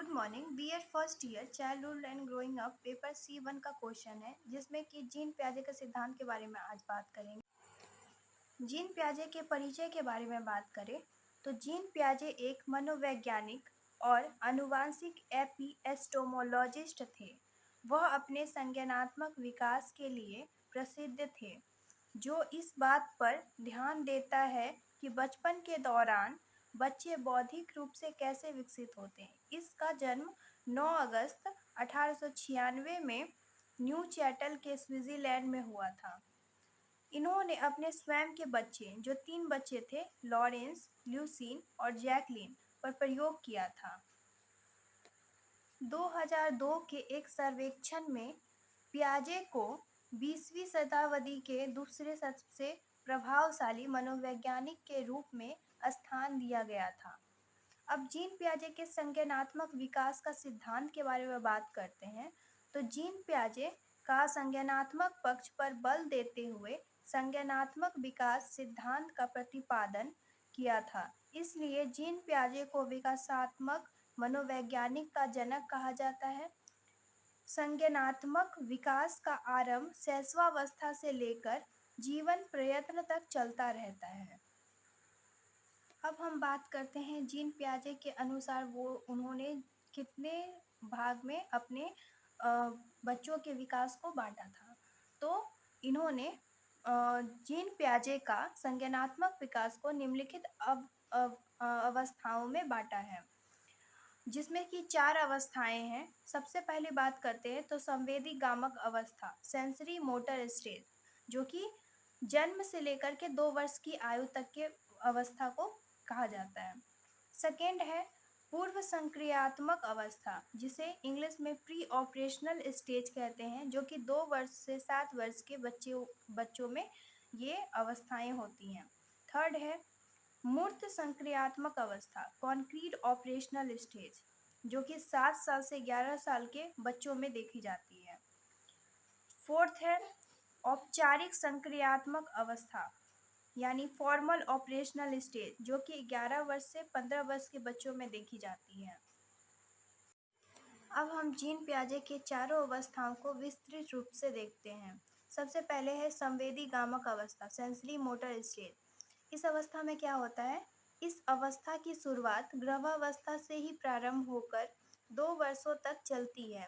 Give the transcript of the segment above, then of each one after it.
Good morning. BEd first year childhood and growing up paper C1 का question है जिसमें कि जीन पियाजे के सिद्धांत के बारे में आज बात करेंगे। जीन पियाजे के परिचय के बारे में बात करें तो जीन पियाजे एक मनोवैज्ञानिक और आनुवांशिक एपिस्टेमोलॉजिस्ट थे। वह अपने संज्ञानात्मक विकास के लिए प्रसिद्ध थे, जो इस बात पर ध्यान देता है कि बचपन के दौरान बच्चे बौद्धिक रूप से कैसे विकसित होते हैं। इसका जन्म 9 अगस्त 1896 में न्यू चैटल के स्विट्जरलैंड में हुआ था। इन्होंने अपने स्वयं के बच्चे, जो 3 बच्चे थे, लॉरेंस, ल्यूसीन और जैकलिन, पर प्रयोग किया था। 2002 के एक सर्वेक्षण में पियाजे को 20वीं शताब्दी के दूसरे सबसे प्रभावशाली मनोवैज्ञानिक के रूप में स्थान दिया गया था। अब जीन पियाजे के संज्ञानात्मक विकास का सिद्धांत के बारे में बात करते हैं तो जीन पियाजे का संज्ञानात्मक पक्ष पर बल देते हुए संज्ञानात्मक विकास सिद्धांत का प्रतिपादन किया था। इसलिए जीन पियाजे को विकासात्मक मनोवैज्ञानिक का जनक कहा जाता है। संज्ञानात्मक विकास का आरंभ शैशवावस्था से लेकर जीवन प्रयत्न तक चलता रहता है। अब हम बात करते हैं जीन पियाजे के अनुसार उन्होंने कितने भाग में अपने बच्चों के विकास को बांटा था। तो इन्होंने जीन पियाजे का संज्ञानात्मक विकास को निम्नलिखित अवस्थाओं में बांटा है, जिसमें कि 4 अवस्थाएं हैं। सबसे पहले बात करते हैं तो संवेदी गामक अवस्था, सेंसरी मोटर स्टेज, जो कि जन्म से लेकर के 2 वर्ष की आयु तक के अवस्था को कहा जाता है। सेकेंड है पूर्व संक्रियात्मक अवस्था, जिसे इंग्लिश में प्री ऑपरेशनल स्टेज कहते हैं, जो कि 2 वर्ष से 7 वर्ष के बच्चों में ये अवस्थाएं होती हैं। थर्ड है मूर्त संक्रियात्मक अवस्था, कॉन्क्रीट ऑपरेशनल स्टेज, जो कि 7 साल से 11 साल के बच्चों में देखी जाती है। फोर्थ है औपचारिक संक्रियात्मक अवस्था, यानी फॉर्मल ऑपरेशनल स्टेज, जो कि 11 वर्ष से 15 वर्ष के बच्चों में देखी जाती है। अब हम जीन पियाजे के चारों अवस्थाओं को विस्तृत रूप से देखते हैं। सबसे पहले है संवेदी गामक अवस्था, सेंसरी मोटर स्टेज। इस अवस्था में क्या होता है? इस अवस्था की शुरुआत गर्भावस्था से ही प्रारंभ होकर 2 वर्षों तक चलती है,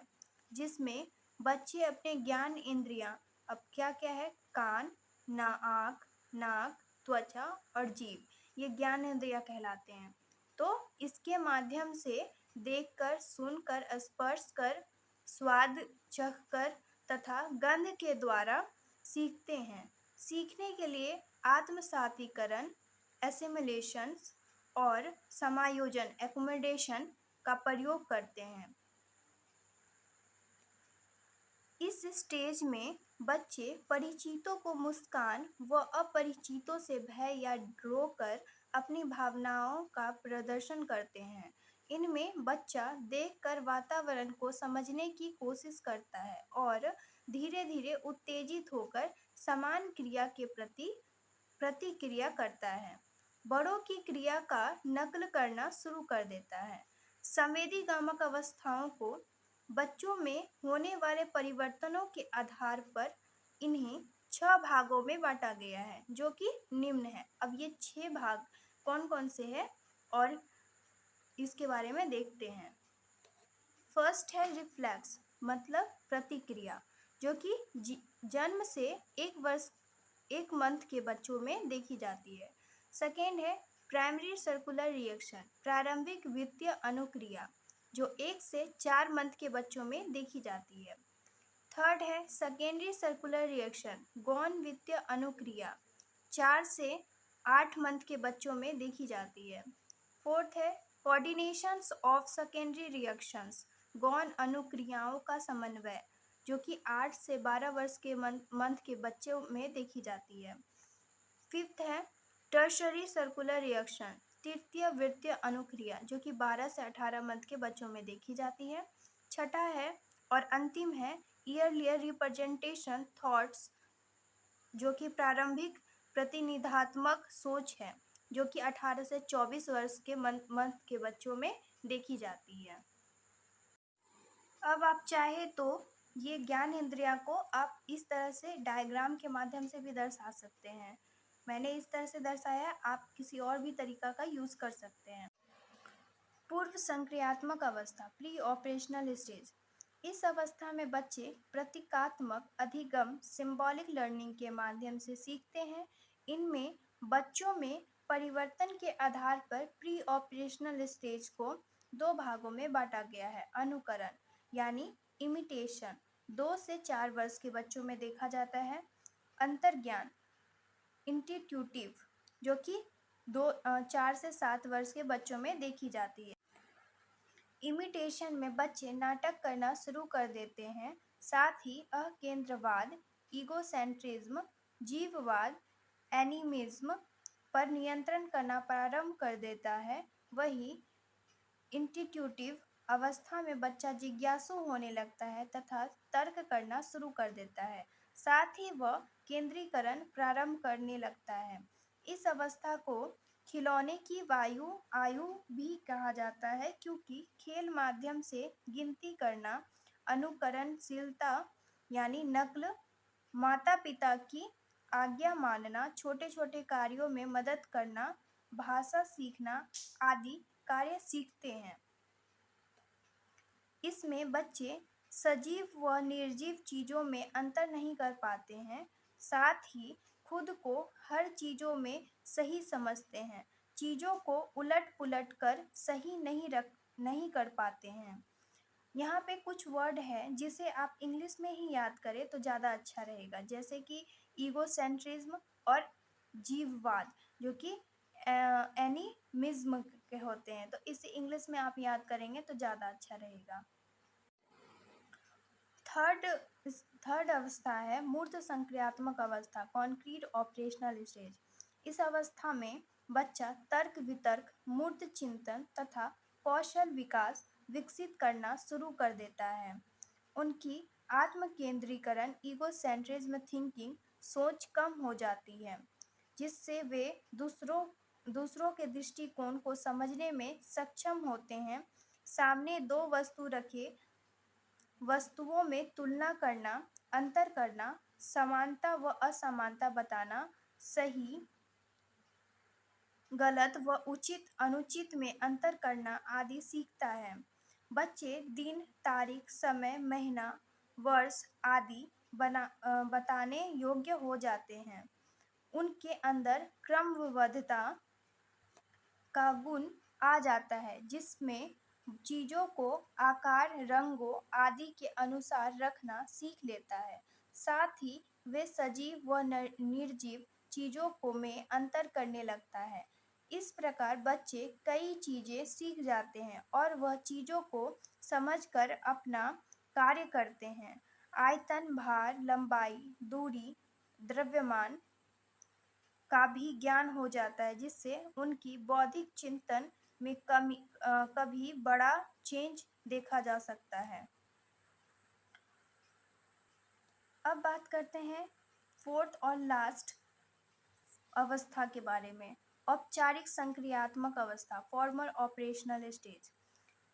जिसमें बच्चे अपने ज्ञान इंद्रियां, अब क्या क्या है, कान, आँख, नाक, त्वचा और जीभ, ये ज्ञान इंद्रियां कहलाते हैं। तो इसके माध्यम से देखकर, सुनकर, स्पर्श कर, स्वाद चखकर तथा गंध के द्वारा सीखते हैं। सीखने के लिए आत्मसातीकरण, एसिमिलेशन और समायोजन, एकोमोडेशन का प्रयोग करते हैं। इस स्टेज में बच्चे परिचितों को मुस्कान व अपरिचितों से भय या ड्रो कर अपनी भावनाओं का प्रदर्शन करते हैं। इनमें बच्चा देखकर वातावरण को समझने की कोशिश करता है और धीरे धीरे उत्तेजित होकर समान क्रिया के प्रति प्रतिक्रिया करता है, बड़ों की क्रिया का नकल करना शुरू कर देता है। संवेदी गामक अवस्थाओं को बच्चों में होने वाले परिवर्तनों के आधार पर इन्हें 6 भागों में बांटा गया है, जो कि निम्न है। अब ये 6 भाग कौन कौन से हैं और इसके बारे में देखते हैं। फर्स्ट है रिफ्लेक्स, मतलब प्रतिक्रिया, जो कि जन्म से 1 मंथ के बच्चों में देखी जाती है। सेकेंड है प्राइमरी सर्कुलर रिएक्शन, प्रारंभिक वित्तीय अनुक्रिया, जो 1 से 4 मंथ के बच्चों में देखी जाती है। थर्ड है सेकेंडरी सर्कुलर रिएक्शन, गौण वित्तीय अनुक्रिया, 4 से 8 मंथ के बच्चों में देखी जाती है। फोर्थ है कोऑर्डिनेशंस ऑफ सेकेंडरी रिएक्शंस, गौण अनुक्रियाओं का समन्वय, जो कि 8 से 12 वर्ष के मंथ के बच्चों में देखी जाती है। फिफ्थ है टर्शरी सर्कुलर रिएक्शन, तृतीय वृत्तीय अनुक्रिया, जो कि 12 से 18 मंथ के बच्चों में देखी जाती है। छठा है और अंतिम है ईयरलियर रिप्रेजेंटेशन थॉट्स, जो कि प्रारंभिक प्रतिनिधात्मक सोच है, जो कि 18 से 24 वर्ष के मंथ के बच्चों में देखी जाती है। अब आप चाहे तो ये ज्ञान इंद्रिया को आप इस तरह से डायग्राम के माध्यम से भी दर्शा सकते हैं। मैंने इस तरह से दर्शाया, आप किसी और भी तरीका का यूज़ कर सकते हैं। पूर्व संक्रियात्मक अवस्था, प्री ऑपरेशनल स्टेज। इस अवस्था में बच्चे प्रतीकात्मक अधिगम, सिंबॉलिक लर्निंग के माध्यम से सीखते हैं। इनमें बच्चों में परिवर्तन के आधार पर प्री ऑपरेशनल स्टेज को दो भागों में बांटा गया है। अनुकरण यानी इमिटेशन 2 से 4 वर्ष के बच्चों में देखा जाता है। अंतर्ज्ञान इंट्यूटिव जो कि 4 से 7 वर्ष के बच्चों में देखी जाती है। इमिटेशन में बच्चे नाटक करना शुरू कर देते हैं। साथ ही अकेंद्रवाद, ईगोसेंट्रिज्म, जीववाद, एनिमिज्म पर नियंत्रण करना प्रारंभ कर देता है। वही इंट्यूटिव अवस्था में बच्चा जिज्ञासु होने लगता है तथा तर्क करना शुरू कर देता है। साथ ही वह केंद्रीकरण प्रारंभ करने लगता है। इस अवस्था को खिलौने की आयु भी कहा जाता है, क्योंकि खेल माध्यम से गिनती करना, अनुकरणशीलता यानी नकल, माता-पिता की आज्ञा मानना, छोटे-छोटे कार्यों में मदद करना, भाषा सीखना आदि कार्य सीखते हैं। इसमें बच्चे सजीव व निर्जीव चीज़ों में अंतर नहीं कर पाते हैं। साथ ही खुद को हर चीज़ों में सही समझते हैं। चीज़ों को उलट-पुलट कर सही नहीं कर पाते हैं। यहाँ पे कुछ वर्ड है जिसे आप इंग्लिश में ही याद करें तो ज़्यादा अच्छा रहेगा, जैसे कि ईगोसेंट्रिज्म और जीववाद, जो कि एनिमिज्म के होते हैं। तो इसे इंग्लिश में आप याद करेंगे तो ज़्यादा अच्छा रहेगा। थर्ड अवस्था है मूर्त संक्रियात्मक अवस्था, कॉन्क्रीट ऑपरेशनल स्टेज। इस अवस्था में बच्चा तर्क वितर्क, मूर्त चिंतन तथा कौशल विकास विकसित करना शुरू कर देता है। उनकी आत्म केंद्रीकरण, ईगोसेंट्रिज्म थिंकिंग, सोच कम हो जाती है, जिससे वे दूसरों के दृष्टिकोण को समझने में सक्षम होते हैं। सामने दो वस्तु रखे वस्तुओं में तुलना करना, अंतर करना, समानता व असमानता बताना, सही गलत व उचित अनुचित में अंतर करना आदि सीखता है। बच्चे दिन, तारीख, समय, महीना, वर्ष आदि बताने योग्य हो जाते हैं। उनके अंदर क्रमबद्धता का गुण आ जाता है, जिसमें चीज़ों को आकार, रंगों आदि के अनुसार रखना सीख लेता है। साथ ही वे सजीव व निर्जीव चीज़ों को में अंतर करने लगता है। इस प्रकार बच्चे कई चीज़ें सीख जाते हैं और वह चीज़ों को समझकर अपना कार्य करते हैं। आयतन, भार, लंबाई, दूरी, द्रव्यमान का भी ज्ञान हो जाता है, जिससे उनकी बौद्धिक चिंतन में कभी बड़ा चेंज देखा जा सकता है। अब बात करते हैं फोर्थ और लास्ट अवस्था के बारे में, औपचारिक संक्रियात्मक अवस्था, फॉर्मल ऑपरेशनल स्टेज।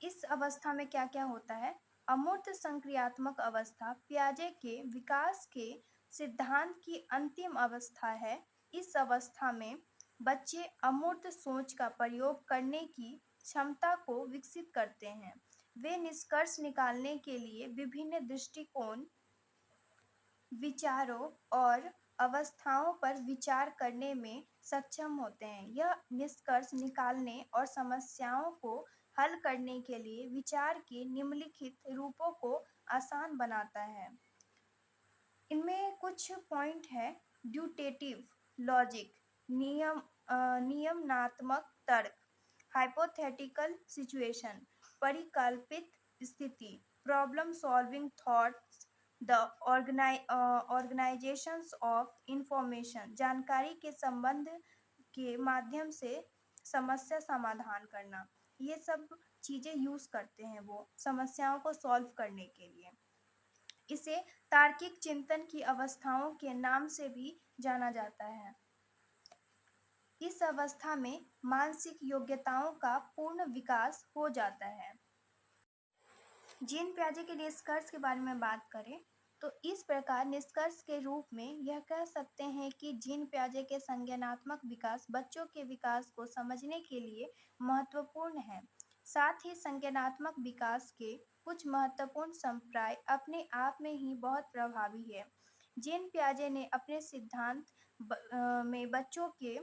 इस अवस्था में क्या क्या होता है? अमूर्त संक्रियात्मक अवस्था पियाजे के विकास के सिद्धांत की अंतिम अवस्था है। इस अवस्था में बच्चे अमूर्त सोच का प्रयोग करने की क्षमता को विकसित करते हैं। वे निष्कर्ष निकालने के लिए विभिन्न दृष्टिकोण, विचारों और अवस्थाओं पर विचार करने में सक्षम होते हैं। यह निष्कर्ष निकालने और समस्याओं को हल करने के लिए विचार के निम्नलिखित रूपों को आसान बनाता है। इनमें कुछ पॉइंट है: ड्यूटेटिव लॉजिक, नियमनात्मक तर्क, हाइपोथेटिकल सिचुएशन, परिकल्पित स्थिति, problem solving thoughts, the organisations of information, जानकारी के संबंध के माध्यम से समस्या समाधान करना। ये सब चीज़ें यूज़ करते हैं वो समस्याओं को सॉल्व करने के लिए। इसे तार्किक चिंतन की अवस्थाओं के नाम से भी जाना जाता है। इस अवस्था में मानसिक योग्यताओं का पूर्ण विकास हो जाता है। जीन पियाजे के निष्कर्ष के बारे में बात करें तो इस प्रकार निष्कर्ष के रूप में यह कह सकते हैं कि जीन पियाजे के संज्ञानात्मक विकास बच्चों के विकास को समझने के लिए महत्वपूर्ण है। साथ ही संज्ञानात्मक विकास के कुछ महत्वपूर्ण संप्राय अपने आप में ही बहुत प्रभावी है। जीन पियाजे ने अपने सिद्धांत में बच्चों के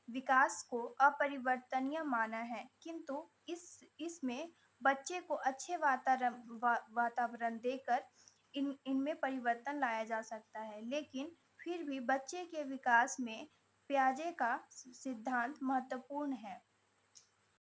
विकास को अपरिवर्तनीय माना है, किंतु इसमें बच्चे को अच्छे वातावरण देकर इनमें परिवर्तन लाया जा सकता है। लेकिन फिर भी बच्चे के विकास में पियाजे का सिद्धांत महत्वपूर्ण है।